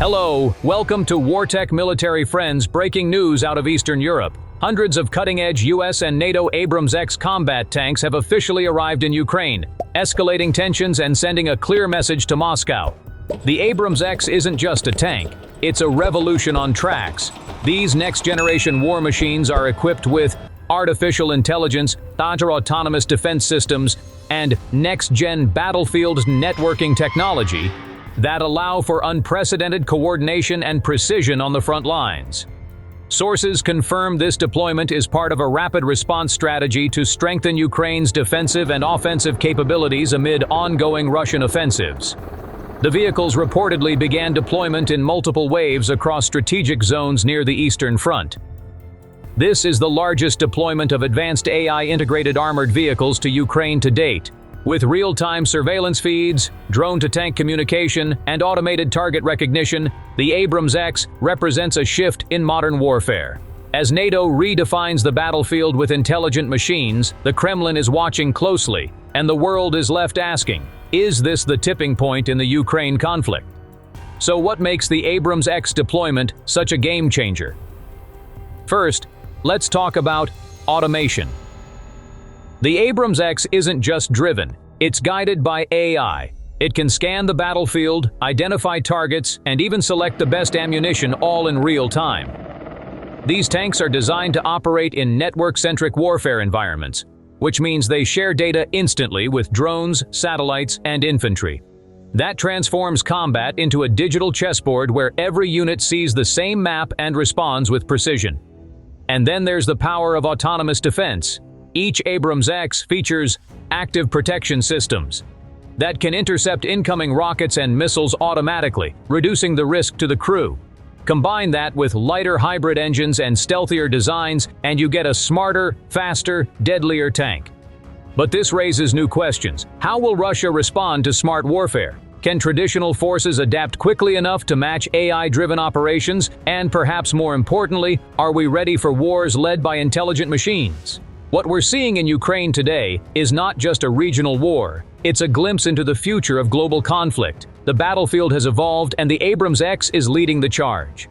Hello, welcome to WarTech Military Friends breaking news out of Eastern Europe. Hundreds of cutting-edge US and NATO Abrams X combat tanks have officially arrived in Ukraine, escalating tensions and sending a clear message to Moscow. The Abrams X isn't just a tank, it's a revolution on tracks. These next-generation war machines are equipped with artificial intelligence, autonomous defense systems, and next-gen battlefield networking technology that allow for unprecedented coordination and precision on the front lines. Sources confirm this deployment is part of a rapid response strategy to strengthen Ukraine's defensive and offensive capabilities amid ongoing Russian offensives. The vehicles reportedly began deployment in multiple waves across strategic zones near the Eastern Front. This is the largest deployment of advanced AI-integrated armored vehicles to Ukraine to date, with real-time surveillance feeds, drone-to-tank communication, and automated target recognition. The Abrams X represents a shift in modern warfare. As NATO redefines the battlefield with intelligent machines, the Kremlin is watching closely, and the world is left asking, is this the tipping point in the Ukraine conflict? So what makes the Abrams X deployment such a game-changer? First, let's talk about automation. The Abrams X isn't just driven, it's guided by AI. It can scan the battlefield, identify targets, and even select the best ammunition all in real time. These tanks are designed to operate in network-centric warfare environments, which means they share data instantly with drones, satellites, and infantry. That transforms combat into a digital chessboard where every unit sees the same map and responds with precision. And then there's the power of autonomous defense. Each Abrams X features active protection systems that can intercept incoming rockets and missiles automatically, reducing the risk to the crew. Combine that with lighter hybrid engines and stealthier designs, and you get a smarter, faster, deadlier tank. But this raises new questions. How will Russia respond to smart warfare? Can traditional forces adapt quickly enough to match AI-driven operations? And perhaps more importantly, are we ready for wars led by intelligent machines? What we're seeing in Ukraine today is not just a regional war, it's a glimpse into the future of global conflict. The battlefield has evolved and the Abrams X is leading the charge.